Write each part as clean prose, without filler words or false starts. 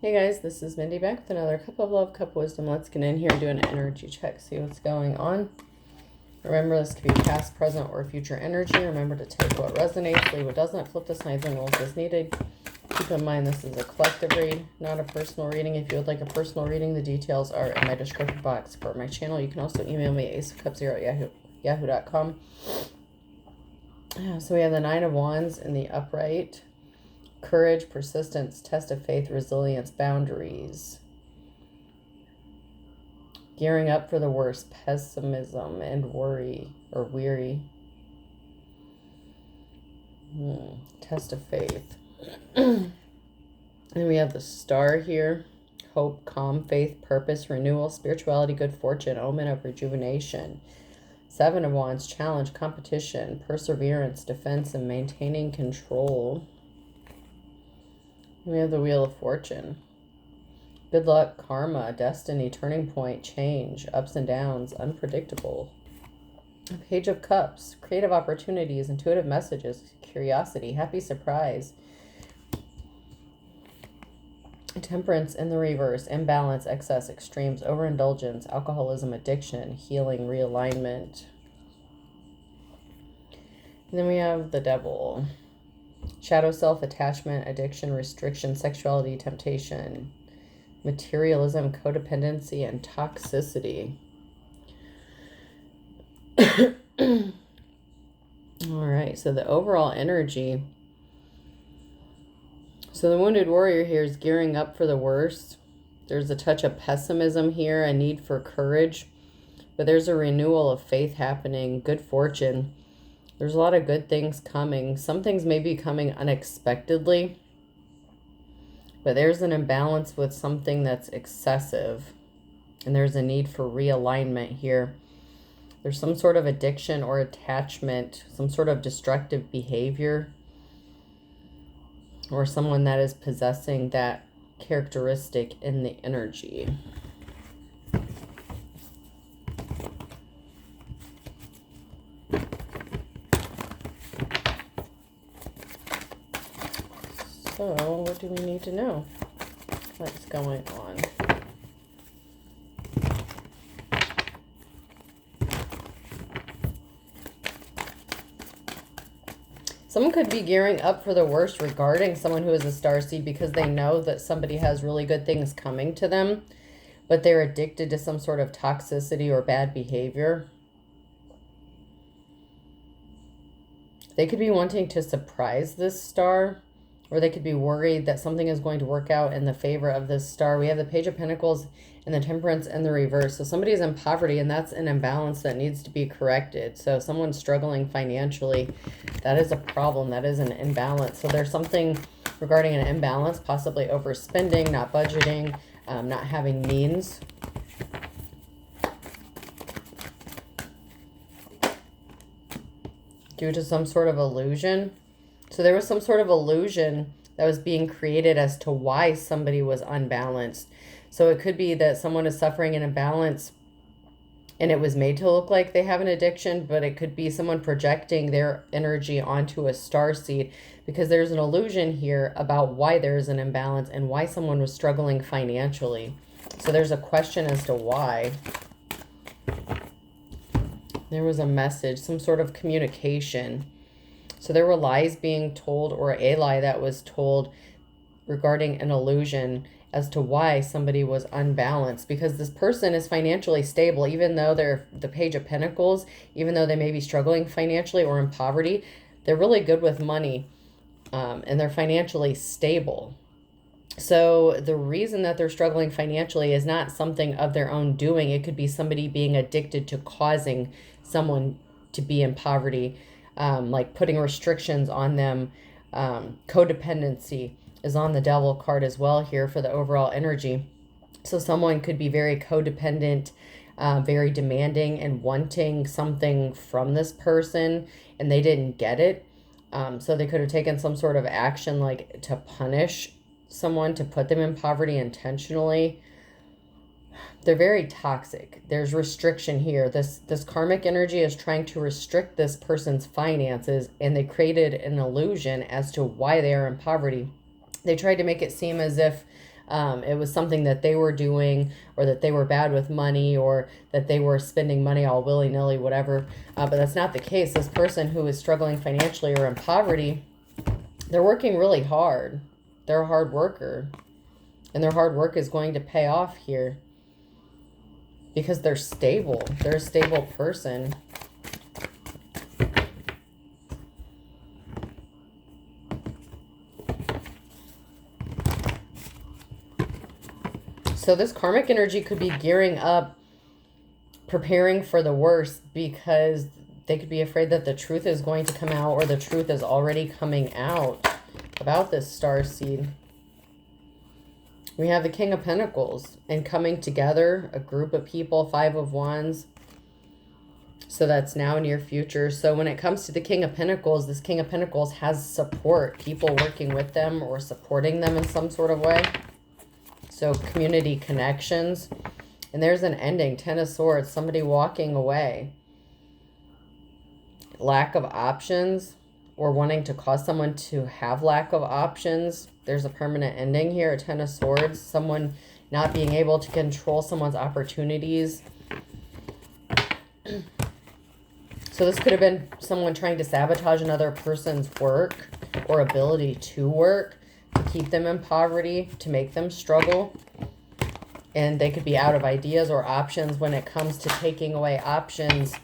Hey guys, this is Mindy back with another cup of love, cup of wisdom. Let's get in here and do an energy check, see what's going on. Remember, this could be past, present, or future energy. Remember to take what resonates, leave what doesn't. Flip the signs and rules as needed. Keep in mind this is a collective read, not a personal reading. If you would like a personal reading, the details are in my description box for my channel. You can also email me at aceofcups0@yahoo.com. So we have the Nine of Wands in the upright. Courage, persistence, test of faith, resilience, boundaries. Gearing up for the worst, pessimism and worry or weary. Test of faith. And we have the Star here. Hope, calm, faith, purpose, renewal, spirituality, good fortune, omen of rejuvenation. Seven of Wands, challenge, competition, perseverance, defense, and maintaining control. We have the Wheel of Fortune. Good luck, karma, destiny, turning point, change, ups and downs, unpredictable. Page of Cups, creative opportunities, intuitive messages, curiosity, happy surprise. Temperance in the reverse, imbalance, excess, extremes, overindulgence, alcoholism, addiction, healing, realignment. And then we have the Devil. Shadow self, attachment, addiction, restriction, sexuality, temptation, materialism, codependency, and toxicity. All right, so the overall energy. So the Wounded Warrior here is gearing up for the worst. There's a touch of pessimism here, a need for courage, but there's a renewal of faith happening, good fortune. There's a lot of good things coming. Some things may be coming unexpectedly, but there's an imbalance with something that's excessive, and there's a need for realignment here. There's some sort of addiction or attachment, some sort of destructive behavior, or someone that is possessing that characteristic in the energy. So, what do we need to know? What's going on? Someone could be gearing up for the worst regarding someone who is a starseed because they know that somebody has really good things coming to them, but they're addicted to some sort of toxicity or bad behavior. They could be wanting to surprise this star, or they could be worried that something is going to work out in the favor of this star. We have the Page of Pentacles and the Temperance in the reverse. So somebody is in poverty, and that's an imbalance that needs to be corrected. So if someone's struggling financially, that is a problem. That is an imbalance. So there's something regarding an imbalance, possibly overspending, not budgeting, not having means. Due to some sort of illusion. So there was some sort of illusion that was being created as to why somebody was unbalanced. So it could be that someone is suffering an imbalance and it was made to look like they have an addiction, but it could be someone projecting their energy onto a starseed because there's an illusion here about why there's an imbalance and why someone was struggling financially. So there's a question as to why. There was a message, some sort of communication. So there were lies being told, or a lie that was told regarding an illusion as to why somebody was unbalanced, because this person is financially stable, even though they're the Page of Pentacles, even though they may be struggling financially or in poverty, they're really good with money, and they're financially stable. So the reason that they're struggling financially is not something of their own doing. It could be somebody being addicted to causing someone to be in poverty, like putting restrictions on them. Codependency is on the Devil card as well here for the overall energy. So someone could be very codependent, very demanding and wanting something from this person, and they didn't get it. So they could have taken some sort of action, like to punish someone, to put them in poverty intentionally. They're very toxic. There's restriction here. This karmic energy is trying to restrict this person's finances, and they created an illusion as to why they are in poverty. They tried to make it seem as if It was something that they were doing, or that they were bad with money, or that they were spending money all willy-nilly, whatever. But that's not the case. This person who is struggling financially or in poverty, they're working really hard. They're a hard worker. And their hard work is going to pay off here. Because they're stable. They're a stable person. So this karmic energy could be gearing up, preparing for the worst, because they could be afraid that the truth is going to come out, or the truth is already coming out about this starseed. We have the King of Pentacles and coming together, a group of people, 5 of Wands. So that's now near future. So when it comes to the King of Pentacles, this King of Pentacles has support, people working with them or supporting them in some sort of way. So community connections. And there's an ending, 10 of Swords, somebody walking away. Lack of options, or wanting to cause someone to have lack of options. There's a permanent ending here, a 10 of Swords. Someone not being able to control someone's opportunities. So this could have been someone trying to sabotage another person's work or ability to work, to keep them in poverty, to make them struggle. And they could be out of ideas or options when it comes to taking away options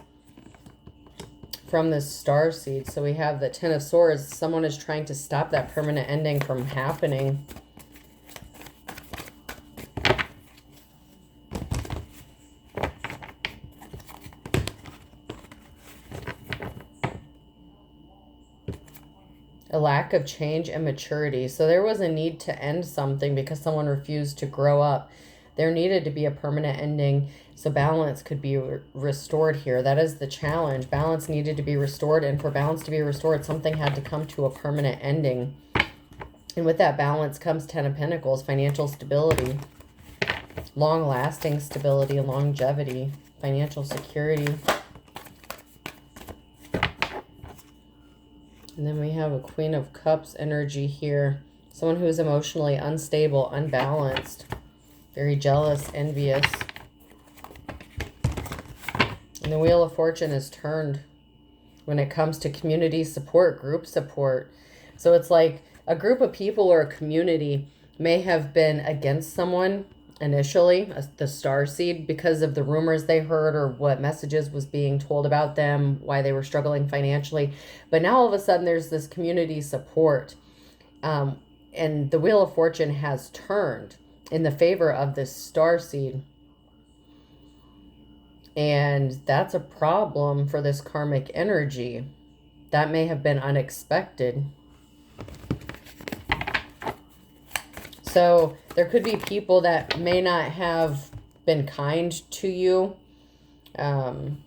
from this starseed. So we have the 10 of Swords. Someone is trying to stop that permanent ending from happening. A lack of change and maturity. So there was a need to end something because someone refused to grow up. There needed to be a permanent ending, so balance could be restored here. That is the challenge. Balance needed to be restored, and for balance to be restored, something had to come to a permanent ending. And with that balance comes 10 of Pentacles, financial stability, long-lasting stability, longevity, financial security. And then we have a Queen of Cups energy here. Someone who is emotionally unstable, unbalanced, very jealous, envious. And the Wheel of Fortune is turned when it comes to community support, group support. So it's like a group of people or a community may have been against someone initially, the starseed, because of the rumors they heard or what messages was being told about them, why they were struggling financially. But now all of a sudden there's this community support. And the Wheel of Fortune has turned in the favor of this starseed. And that's a problem for this karmic energy. That may have been unexpected. So there could be people that may not have been kind to you. You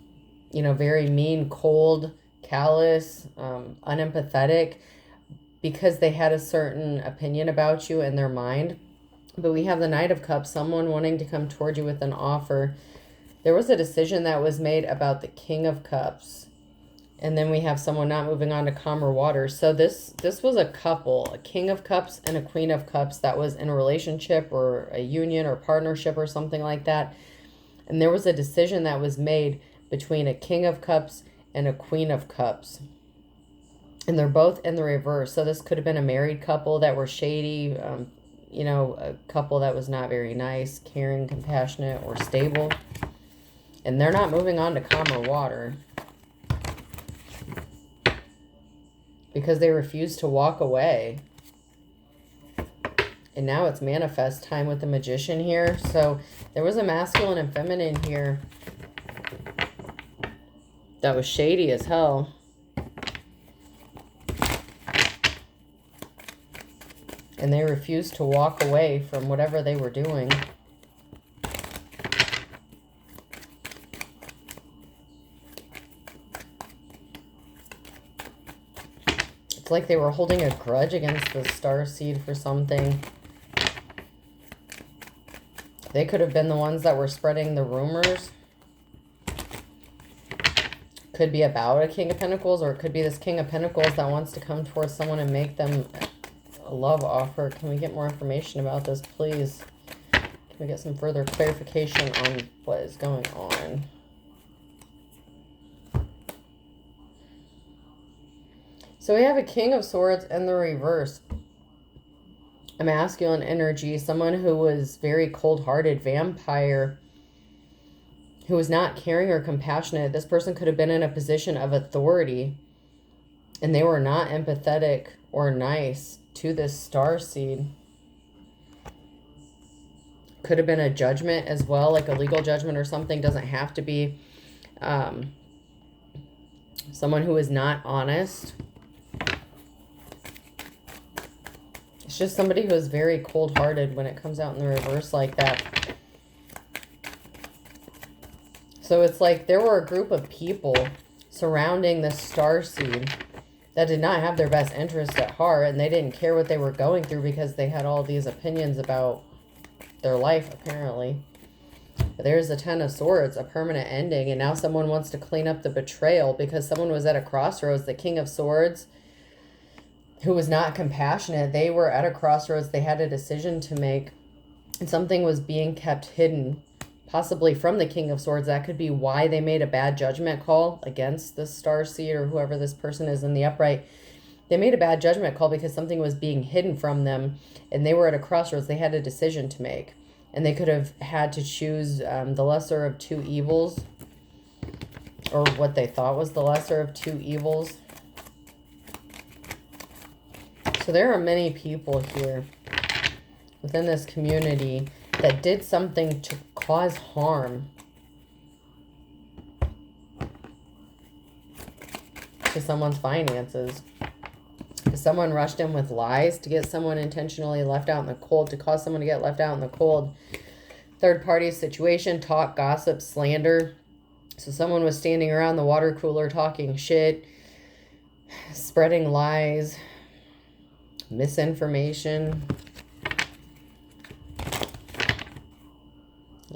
know, very mean, cold, callous, unempathetic, because they had a certain opinion about you in their mind. But we have the Knight of Cups, someone wanting to come toward you with an offer. There was a decision that was made about the King of Cups. And then we have someone not moving on to calmer waters. So this was a couple, a King of Cups and a Queen of Cups that was in a relationship or a union or partnership or something like that. And there was a decision that was made between a King of Cups and a Queen of Cups. And they're both in the reverse. So this could have been a married couple that were shady, you know, a couple that was not very nice, caring, compassionate, or stable. And they're not moving on to calmer water, because they refused to walk away. And now it's manifest time with the Magician here. So there was a masculine and feminine here that was shady as hell. And they refused to walk away from whatever they were doing. It's like they were holding a grudge against the starseed for something. They could have been the ones that were spreading the rumors. Could be about a King of Pentacles, or it could be this King of Pentacles that wants to come towards someone and make them a love offer. Can we get more information about this, please? Can we get some further clarification on what is going on? So we have a King of Swords in the reverse. A masculine energy, someone who was very cold-hearted, vampire, who was not caring or compassionate. This person could have been in a position of authority, and they were not empathetic or nice to this starseed. Could have been a judgment as well, like a legal judgment or something. Doesn't have to be someone who is not honest. It's just somebody who is very cold-hearted when it comes out in the reverse like that. So it's like there were a group of people surrounding the starseed that did not have their best interest at heart, and they didn't care what they were going through because they had all these opinions about their life, apparently. But there's the Ten of Swords, a permanent ending, and now someone wants to clean up the betrayal because someone was at a crossroads. The King of Swords, who was not compassionate, they were at a crossroads. They had a decision to make, and something was being kept hidden, possibly from the King of Swords. That could be why they made a bad judgment call against the starseed or whoever this person is in the upright. They made a bad judgment call because something was being hidden from them, and they were at a crossroads. They had a decision to make, and they could have had to choose the lesser of two evils, or what they thought was the lesser of two evils. So there are many people here within this community that did something to cause harm to someone's finances. Someone rushed in with lies to get someone intentionally left out in the cold, to cause someone to get left out in the cold. Third party situation, talk, gossip, slander. So someone was standing around the water cooler talking shit, spreading lies, misinformation.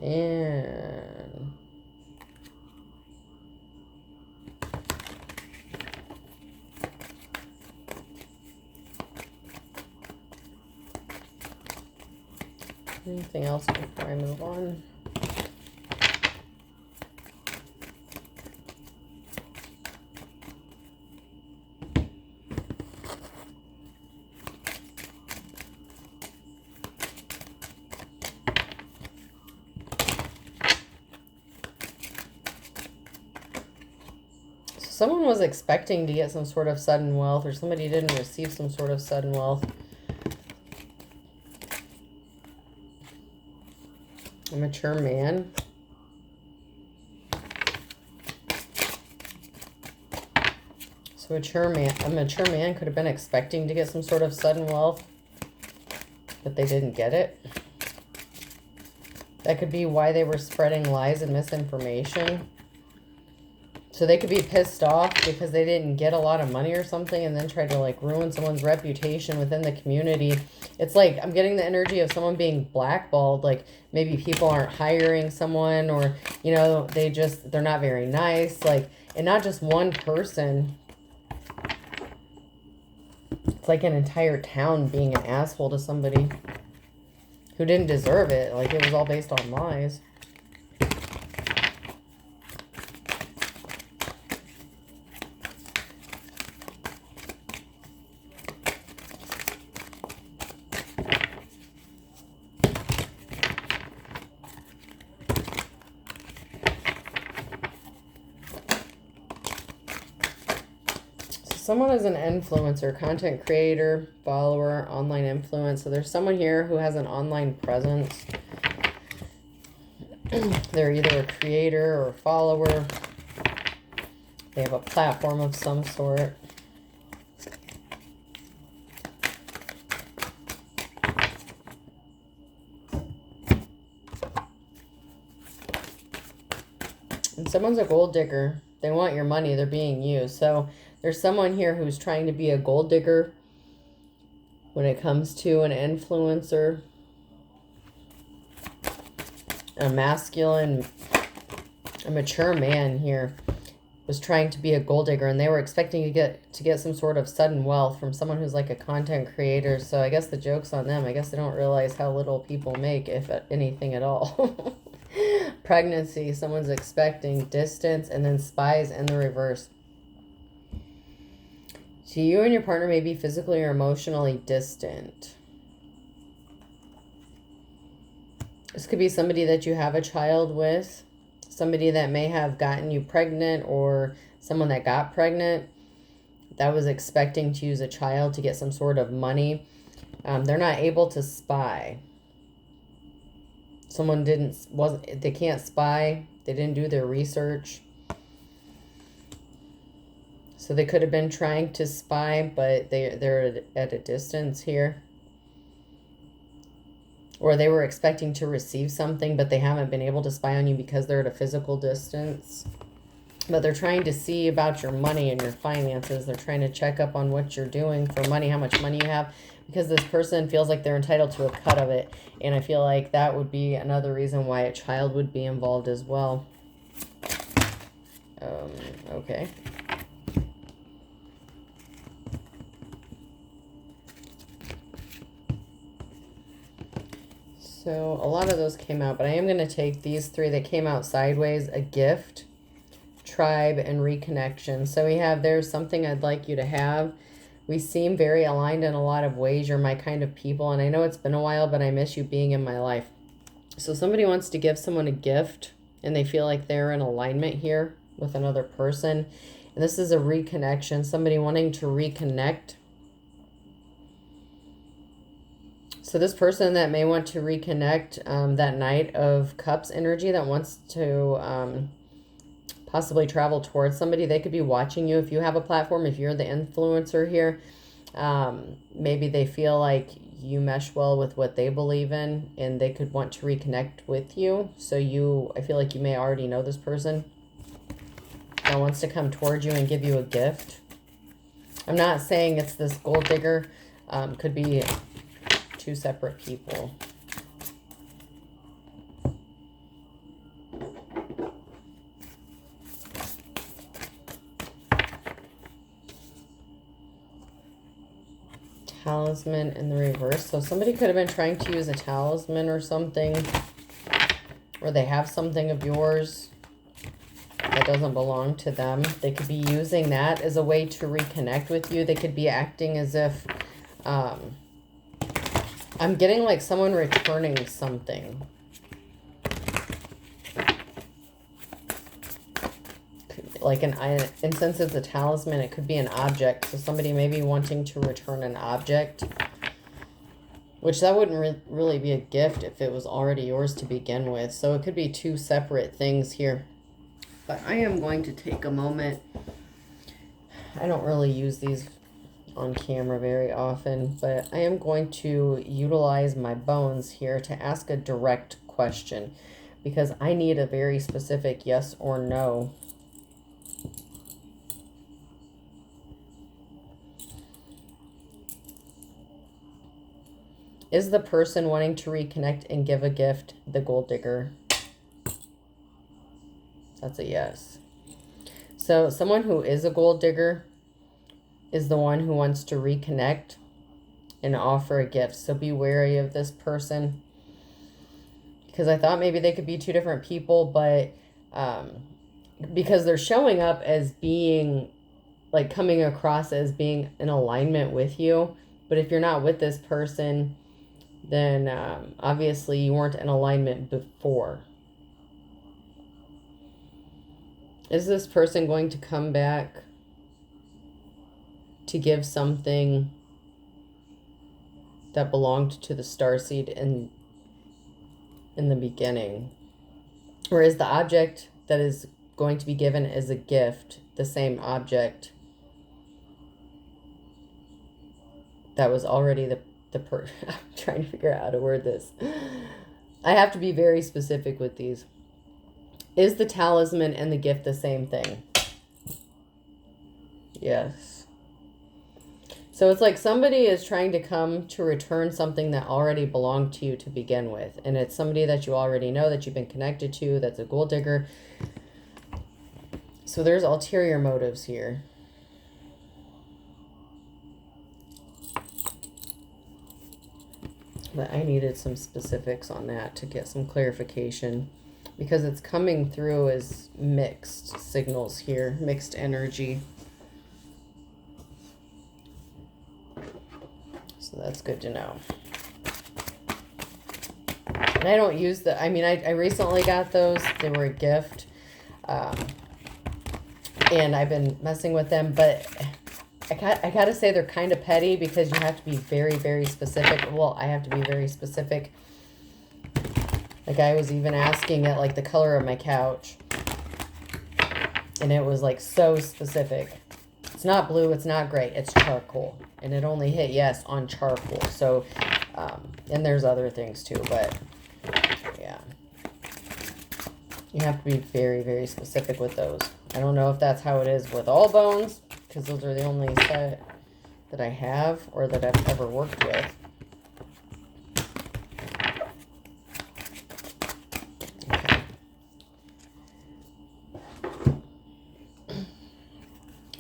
And anything else before I move on? Someone was expecting to get some sort of sudden wealth, or somebody didn't receive some sort of sudden wealth. A mature man. So a mature man could have been expecting to get some sort of sudden wealth, but they didn't get it. That could be why they were spreading lies and misinformation. So they could be pissed off because they didn't get a lot of money or something, and then try to like ruin someone's reputation within the community. It's like I'm getting the energy of someone being blackballed. Like maybe people aren't hiring someone, or, you know, they're not very nice. Like, and not just one person. It's like an entire town being an asshole to somebody who didn't deserve it. Like it was all based on lies. Someone is an influencer, content creator, follower, online influence. So there's someone here who has an online presence. They're either a creator or a follower. They have a platform of some sort. And someone's a gold digger. They want your money. They're being used. So there's someone here who's trying to be a gold digger when it comes to an influencer. A masculine, a mature man here was trying to be a gold digger, and they were expecting to get some sort of sudden wealth from someone who's like a content creator. So I guess the joke's on them. I guess they don't realize how little people make, if anything at all. Pregnancy, someone's expecting. Distance, and then spies in the reverse. So you and your partner may be physically or emotionally distant. This could be somebody that you have a child with, somebody that may have gotten you pregnant, or someone that got pregnant that was expecting to use a child to get some sort of money. They're not able to spy. Someone they can't spy. They didn't do their research. So they could have been trying to spy, but they're at a distance here. Or they were expecting to receive something, but they haven't been able to spy on you because they're at a physical distance. But they're trying to see about your money and your finances. They're trying to check up on what you're doing for money, how much money you have, because this person feels like they're entitled to a cut of it. And I feel like that would be another reason why a child would be involved as well. Okay. So a lot of those came out, but I am going to take these three that came out sideways: a gift, tribe, and reconnection. So we have, there's something I'd like you to have. We seem very aligned in a lot of ways. You're my kind of people, and I know it's been a while, but I miss you being in my life. So somebody wants to give someone a gift, and they feel like they're in alignment here with another person. And this is a reconnection, somebody wanting to reconnect. So this person that may want to reconnect, that Knight of Cups energy, that wants to possibly travel towards somebody. They could be watching you if you have a platform, if you're the influencer here. Maybe they feel like you mesh well with what they believe in, and they could want to reconnect with you. So I feel like you may already know this person that wants to come towards you and give you a gift. I'm not saying it's this gold digger. Could be two separate people. Talisman in the reverse. So somebody could have been trying to use a talisman or something, or they have something of yours that doesn't belong to them. They could be using that as a way to reconnect with you. They could be acting as if I'm getting like someone returning something. Like and since it's a talisman, it could be an object. So somebody may be wanting to return an object, which that wouldn't really be a gift if it was already yours to begin with. So it could be two separate things here. But I am going to take a moment. I don't really use these on camera very often, but I am going to utilize my bones here to ask a direct question, because I need a very specific yes or no. Is the person wanting to reconnect and give a gift the gold digger? That's a yes. So someone who is a gold digger is the one who wants to reconnect and offer a gift. So be wary of this person, because I thought maybe they could be two different people, but because they're showing up as being like coming across as being in alignment with you. But if you're not with this person, then obviously you weren't in alignment before. Is this person going to come back to give something that belonged to the starseed in the beginning? Or is the object that is going to be given as a gift the same object that was already the I'm trying to figure out how to word this. I have to be very specific with these. Is the talisman and the gift the same thing? Yes. So it's like somebody is trying to come to return something that already belonged to you to begin with. And it's somebody that you already know, that you've been connected to, that's a gold digger. So there's ulterior motives here. But I needed some specifics on that to get some clarification, because it's coming through as mixed signals here, mixed energy. So that's good to know. And I don't use the, I mean, I recently got those. They were a gift. And I've been messing with them, but I gotta say they're kind of petty, because you have to be very, very specific. Well, I have to be very specific. Like, I was even asking it, like, the color of my couch. And it was, like, so specific. It's not blue, it's not gray, it's charcoal. And it only hit yes on charcoal. So, and there's other things too, but, yeah. You have to be very, very specific with those. I don't know if that's how it is with all bones, because those are the only set that I have or that I've ever worked with. Okay.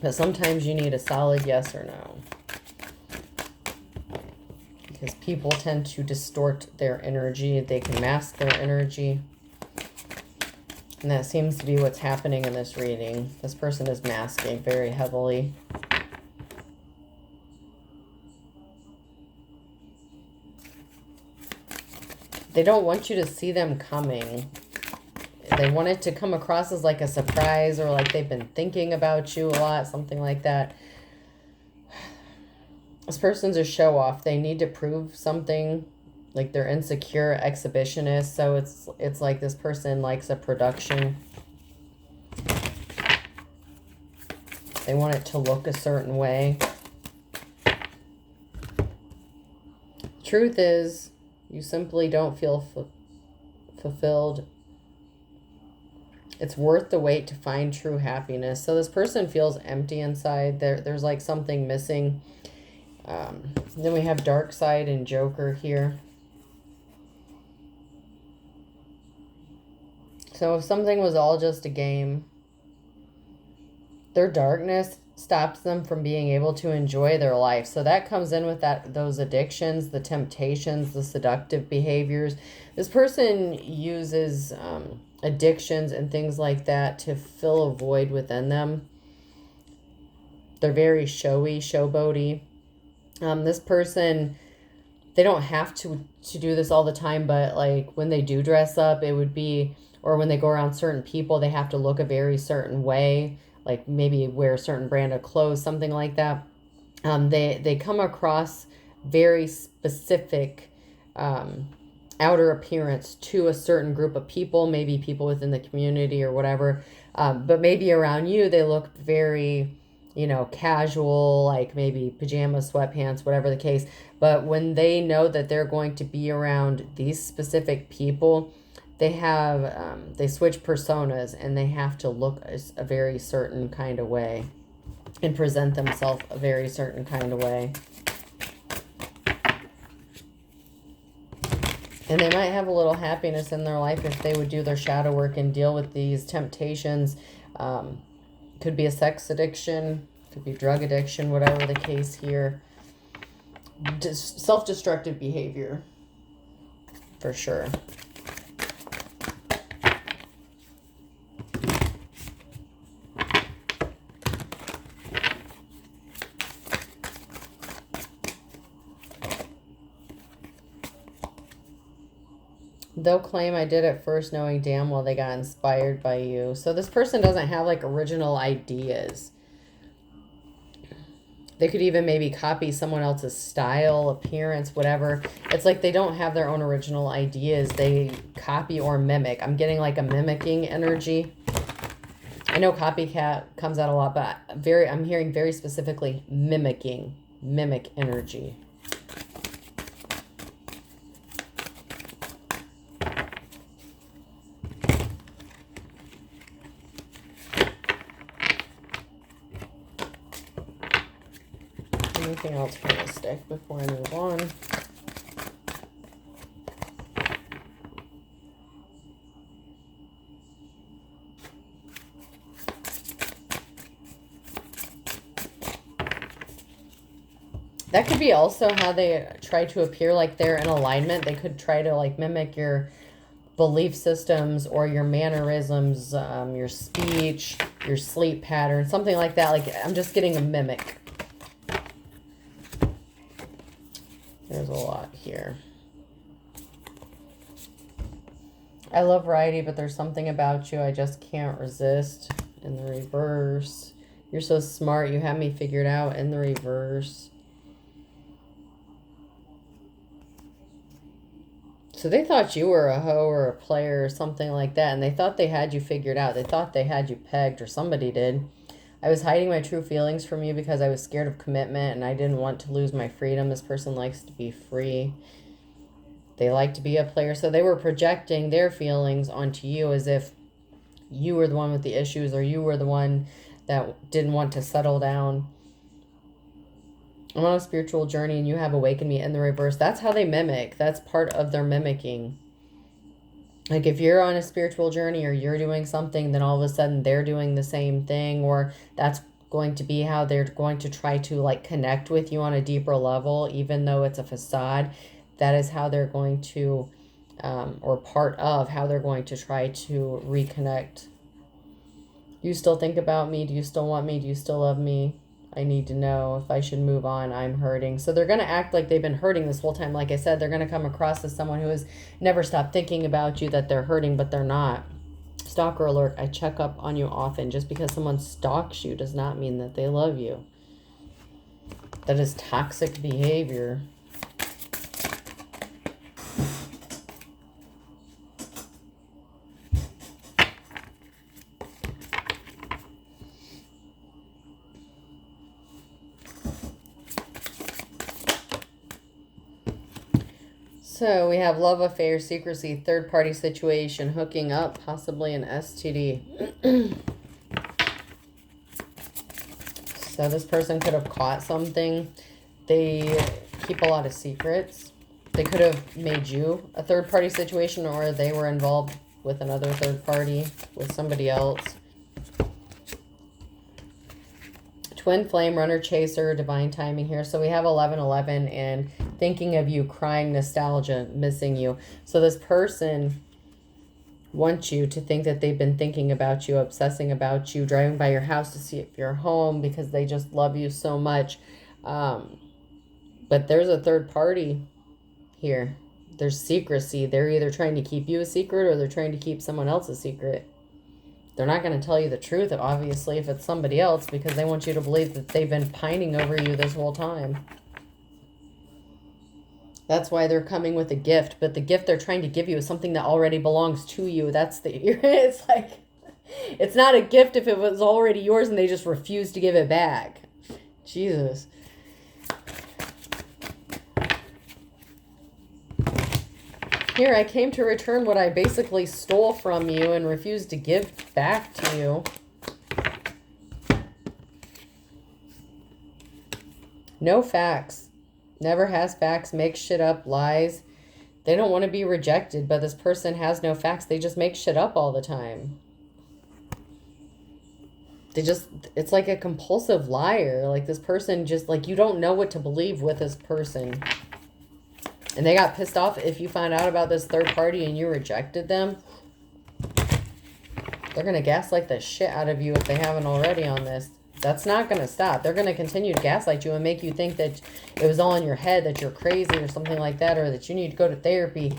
But sometimes you need a solid yes or no, because people tend to distort their energy. They can mask their energy. And that seems to be what's happening in this reading. This person is masking very heavily. They don't want you to see them coming. They want it to come across as like a surprise, or like they've been thinking about you a lot, something like that. This person's a show off. They need to prove something. Like, they're insecure exhibitionists, so it's like this person likes a production. They want it to look a certain way. Truth is, you simply don't feel fulfilled. It's worth the wait to find true happiness. So this person feels empty inside. There's like something missing. Then we have Dark Side and Joker here. So if something was all just a game, their darkness stops them from being able to enjoy their life. So that comes in with those addictions, the temptations, the seductive behaviors. This person uses addictions and things like that to fill a void within them. They're very showy, showboaty. This person, they don't have to do this all the time, but like when they do dress up, it would be, or when they go around certain people, they have to look a very certain way, like maybe wear a certain brand of clothes, something like that. They come across very specific outer appearance to a certain group of people, maybe people within the community or whatever. But maybe around you, they look very, casual, like maybe pajamas, sweatpants, whatever the case. But when they know that they're going to be around these specific people, they switch personas, and they have to look a very certain kind of way and present themselves a very certain kind of way. And they might have a little happiness in their life if they would do their shadow work and deal with these temptations. Could be a sex addiction, could be drug addiction, whatever the case here. Self-destructive behavior, for sure. They'll claim I did it first, knowing damn well they got inspired by you. So this person doesn't have like original ideas. They could even maybe copy someone else's style, appearance, whatever. It's like they don't have their own original ideas. They copy or mimic. I'm getting like a mimicking energy. I know copycat comes out a lot, but I'm hearing very specifically mimic energy. Anything else from this deck before I move on? That could be also how they try to appear like they're in alignment. They could try to like mimic your belief systems or your mannerisms, your speech, your sleep pattern, something like that. Like, I'm just getting a mimic. There's a lot here. I love variety, but there's something about you I just can't resist. In the reverse. You're so smart. You have me figured out. In the reverse. So they thought you were a hoe or a player or something like that, and they thought they had you figured out. They thought they had you pegged, or somebody did. I was hiding my true feelings from you because I was scared of commitment and I didn't want to lose my freedom. This person likes to be free. They like to be a player. So they were projecting their feelings onto you as if you were the one with the issues, or you were the one that didn't want to settle down. I'm on a spiritual journey and you have awakened me. In the reverse. That's how they mimic. That's part of their mimicking. Like, if you're on a spiritual journey or you're doing something, then all of a sudden they're doing the same thing, or that's going to be how they're going to try to like connect with you on a deeper level, even though it's a facade. That is how they're going to, or part of how they're going to try to reconnect. You still think about me? Do you still want me? Do you still love me? I need to know if I should move on. I'm hurting. So they're going to act like they've been hurting this whole time. Like I said, they're going to come across as someone who has never stopped thinking about you, that they're hurting, but they're not. Stalker alert. I check up on you often. Just because someone stalks you does not mean that they love you. That is toxic behavior. So we have love affair, secrecy, third-party situation, hooking up, possibly an STD. So this person could have caught something. They keep a lot of secrets. They could have made you a third-party situation, or they were involved with another third party, with somebody else. Twin flame, runner, chaser, divine timing here. So we have 1111 and thinking of you, crying, nostalgia, missing you. So this person wants you to think that they've been thinking about you, obsessing about you, driving by your house to see if you're home because they just love you so much. But there's a third party here. There's secrecy. They're either trying to keep you a secret or they're trying to keep someone else a secret. They're not going to tell you the truth, obviously, if it's somebody else, because they want you to believe that they've been pining over you this whole time. That's why they're coming with a gift. But the gift they're trying to give you is something that already belongs to you. That's the... It's like... It's not a gift if it was already yours and they just refuse to give it back. Jesus. Here, I came to return what I basically stole from you and refused to give back to you. No facts. Never has facts. Makes shit up. Lies. They don't want to be rejected, but this person has no facts. They just make shit up all the time. It's like a compulsive liar. Like, this person just, like, you don't know what to believe with this person. And they got pissed off if you found out about this third party and you rejected them. They're going to gaslight the shit out of you if they haven't already on this. That's not going to stop. They're going to continue to gaslight you and make you think that it was all in your head, that you're crazy or something like that, or that you need to go to therapy.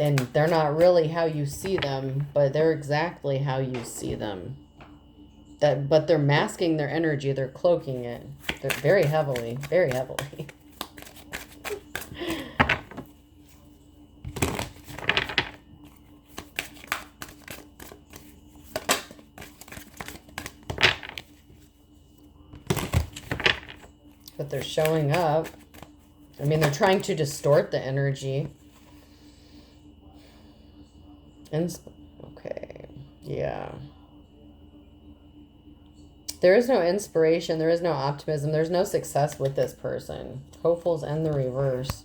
And they're not really how you see them, but they're exactly how you see them. But they're masking their energy. They're cloaking it. They're very heavily, very heavily. But they're showing up. I mean, they're trying to distort the energy. Okay, yeah. There is no inspiration. There is no optimism. There's no success with this person. Hopefuls and the reverse.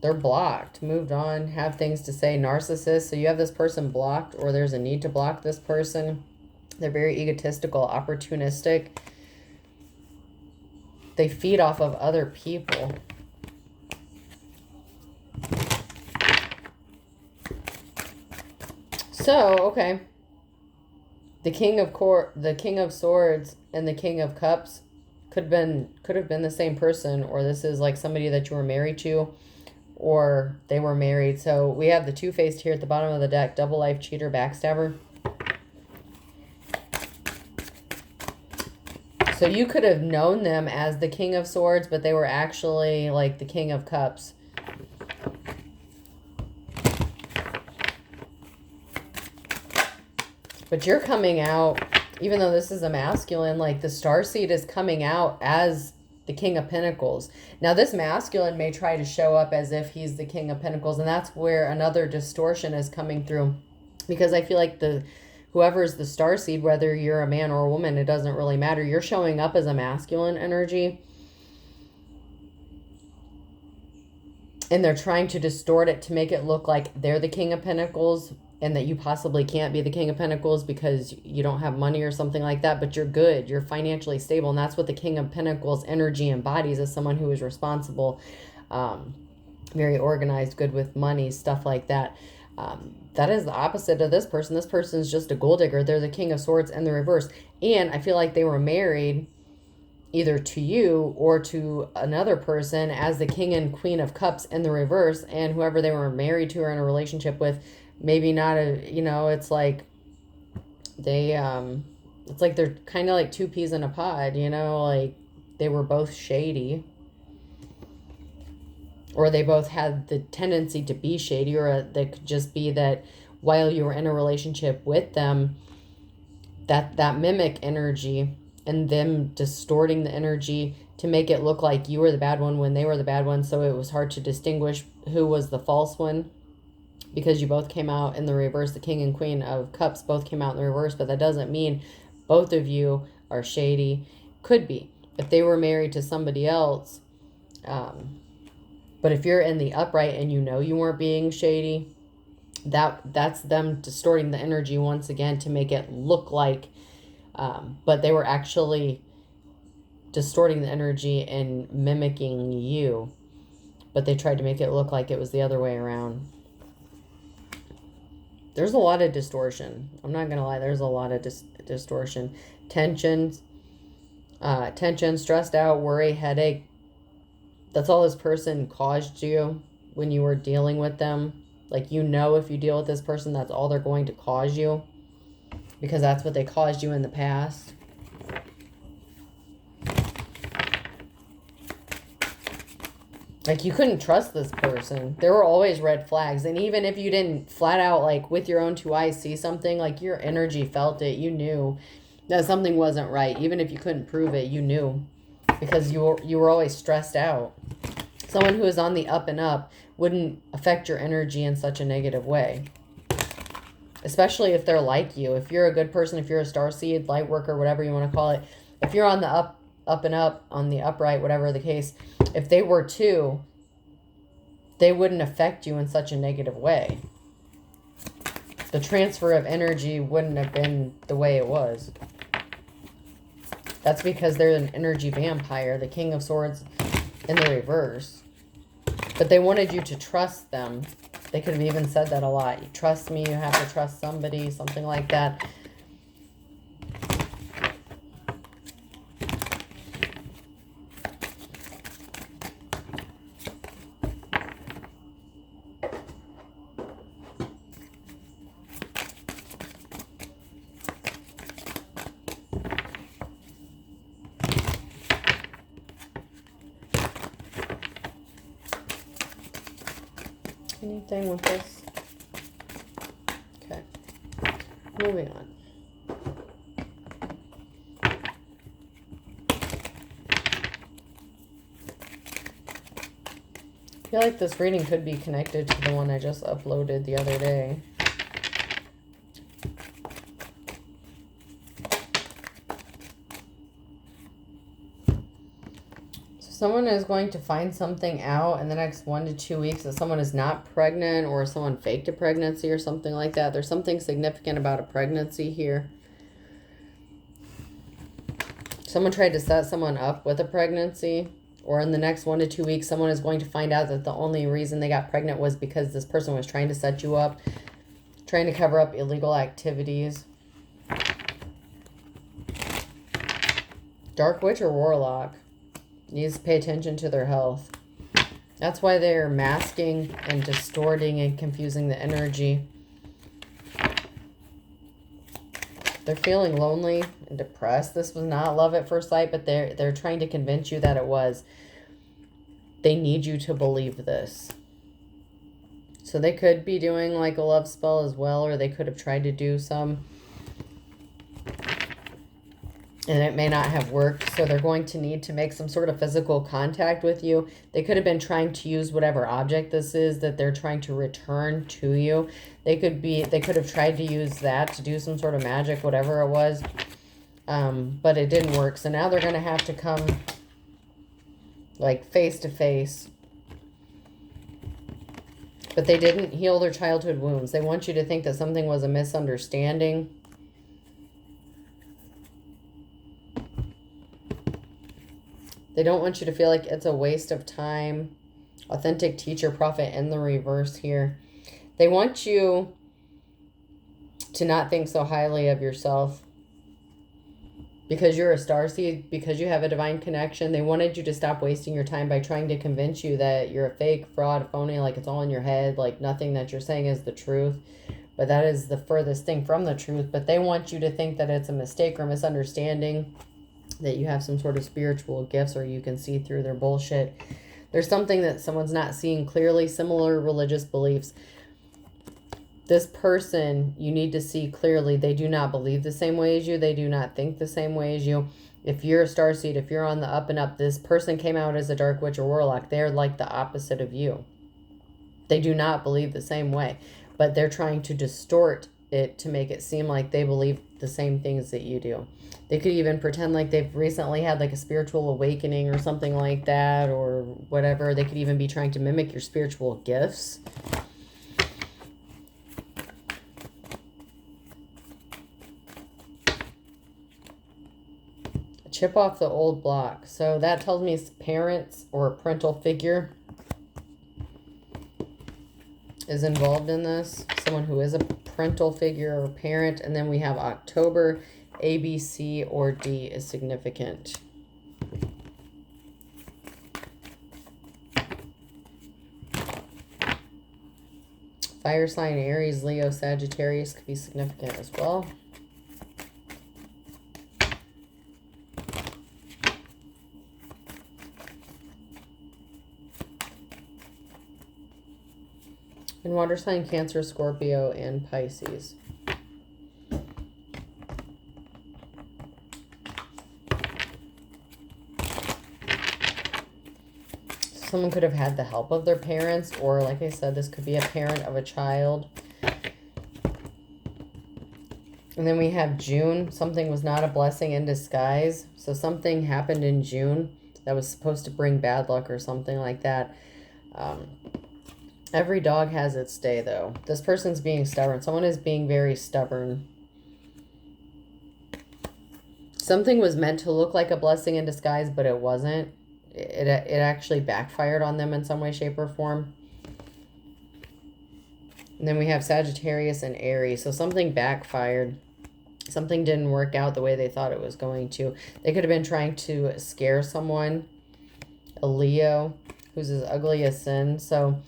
They're blocked, moved on, have things to say. Narcissist. So you have this person blocked, or there's a need to block this person. They're very egotistical, opportunistic. They feed off of other people. So, okay. The King of Swords and the King of Cups could have been the same person, or this is like somebody that you were married to, or they were married. So we have the Two-Faced here at the bottom of the deck, double life, cheater, backstabber. So you could have known them as the King of Swords, but they were actually like the King of Cups. But you're coming out, even though this is a masculine, like the starseed is coming out as the King of Pentacles. Now this masculine may try to show up as if he's the King of Pentacles, and that's where another distortion is coming through. Because I feel like whoever's the starseed, whether you're a man or a woman, it doesn't really matter. You're showing up as a masculine energy. And they're trying to distort it to make it look like they're the King of Pentacles, and that you possibly can't be the King of Pentacles because you don't have money or something like that, but you're good, you're financially stable. And that's what the King of Pentacles energy embodies, as someone who is responsible, very organized, good with money, stuff like that. That is the opposite of this person. This person is just a gold digger. They're the King of Swords in the reverse. And I feel like they were married either to you or to another person as the King and Queen of Cups in the reverse, and whoever they were married to or in a relationship with, maybe not it's like they, it's like they're kind of like two peas in a pod, like they were both shady, or they both had the tendency to be shady, or they could just be that while you were in a relationship with them, that mimic energy and them distorting the energy to make it look like you were the bad one when they were the bad one. So it was hard to distinguish who was the false one, because you both came out in the reverse. The King and Queen of Cups both came out in the reverse, but that doesn't mean both of you are shady. Could be if they were married to somebody else. But if you're in the upright and you know you weren't being shady, that's them distorting the energy once again to make it look like, but they were actually distorting the energy and mimicking you, but they tried to make it look like it was the other way around. There's a lot of distortion. I'm not going to lie. There's a lot of distortion. Tension, stressed out, worry, headache. That's all this person caused you when you were dealing with them. Like, if you deal with this person, that's all they're going to cause you, because that's what they caused you in the past. Like, you couldn't trust this person. There were always red flags. And even if you didn't flat out, like, with your own two eyes see something, like, your energy felt it. You knew that something wasn't right. Even if you couldn't prove it, you knew. Because you were always stressed out. Someone who is on the up and up wouldn't affect your energy in such a negative way. Especially if they're like you. If you're a good person, if you're a starseed, light worker, whatever you want to call it. If you're on the up and up, on the upright, whatever the case, if they were too, they wouldn't affect you in such a negative way. The transfer of energy wouldn't have been the way it was. That's because they're an energy vampire, the King of Swords in the reverse. But they wanted you to trust them. They could have even said that a lot. You trust me, you have to trust somebody, something like that. Anything with this? Okay. Moving on. I feel like this reading could be connected to the one I just uploaded the other day. So Someone is going to find something out in the next 1 to 2 weeks that someone is not pregnant, or someone faked a pregnancy or something like that. There's something significant about a pregnancy here. Someone tried to set someone up with a pregnancy, or in the next 1 to 2 weeks, someone is going to find out that the only reason they got pregnant was because this person was trying to set you up, trying to cover up illegal activities. Dark Witch or Warlock needs to pay attention to their health. That's why they're masking and distorting and confusing the energy. They're feeling lonely and depressed. This was not love at first sight, but they're trying to convince you that it was. They need you to believe this. So they could be doing like a love spell as well, or they could have tried to do some, and it may not have worked. So they're going to need to make some sort of physical contact with you. They could have been trying to use whatever object this is that they're trying to return to you. They could have tried to use that to do some sort of magic, whatever it was. But it didn't work. So now they're going to have to come like face to face. But they didn't heal their childhood wounds. They want you to think that something was a misunderstanding. They don't want you to feel like it's a waste of time. Authentic teacher, prophet in the reverse here. They want you to not think so highly of yourself because you're a starseed, because you have a divine connection. They wanted you to stop wasting your time by trying to convince you that you're a fake, fraud, phony, like it's all in your head, like nothing that you're saying is the truth. But that is the furthest thing from the truth. But they want you to think that it's a mistake or misunderstanding, that you have some sort of spiritual gifts, or you can see through their bullshit. There's something that someone's not seeing clearly, similar religious beliefs. This person, you need to see clearly, they do not believe the same way as you. They do not think the same way as you. If you're a starseed, if you're on the up and up, this person came out as a dark witch or warlock. They're like the opposite of you. They do not believe the same way, but they're trying to distort it to make it seem like they believe the same things that you do. They could even pretend like they've recently had like a spiritual awakening or something like that, or whatever. They could even be trying to mimic your spiritual gifts. Chip off the old block. So that tells me parents or a parental figure is involved in this. Someone who is a parental figure or parent. And then we have October, A, B, C, or D is significant. Fire sign, Aries, Leo, Sagittarius could be significant as well. And water sign, Cancer, Scorpio, and Pisces. Someone could have had the help of their parents, or like I said, this could be a parent of a child. And then we have June. Something was not a blessing in disguise. So something happened in June that was supposed to bring bad luck or something like that. Every dog has its day, though. This person's being stubborn. Someone is being very stubborn. Something was meant to look like a blessing in disguise, but it wasn't. It actually backfired on them in some way, shape, or form. And then we have Sagittarius and Aries. So something backfired. Something didn't work out the way they thought it was going to. They could have been trying to scare someone. A Leo, who's as ugly as sin. So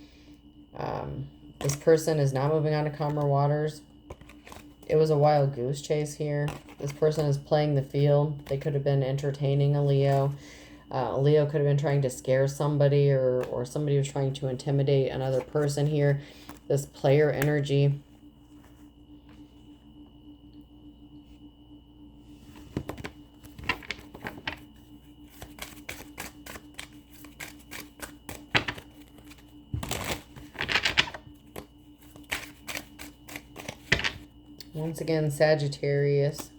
this person is not moving on to calmer waters. It was a wild goose chase here. This person is playing the field. They could have been entertaining a Leo. A Leo could have been trying to scare somebody, or somebody was trying to intimidate another person here. This player energy. Once again, Sagittarius.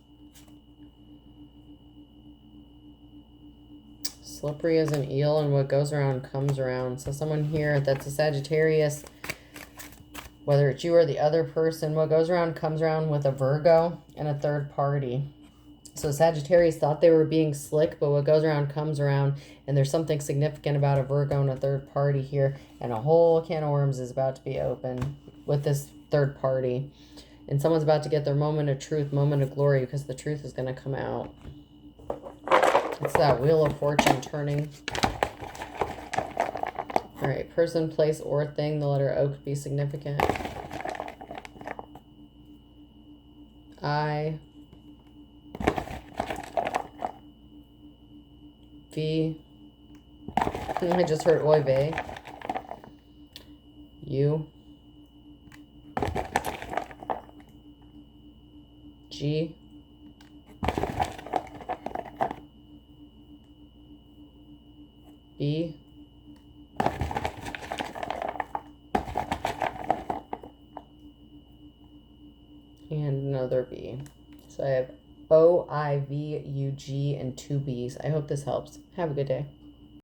Slippery as an eel, and what goes around comes around. So someone here that's a Sagittarius, whether it's you or the other person, what goes around comes around with a Virgo and a third party. So Sagittarius thought they were being slick, but what goes around comes around, and there's something significant about a Virgo and a third party here, and a whole can of worms is about to be open with this third party. And someone's about to get their moment of truth, moment of glory, because the truth is going to come out. It's that Wheel of Fortune turning. All right, person, place, or thing. The letter O could be significant. I, V. I just heard oy vey. U. G. B. And another B. So I have O, I, V, U, G, and two B's. I hope this helps. Have a good day.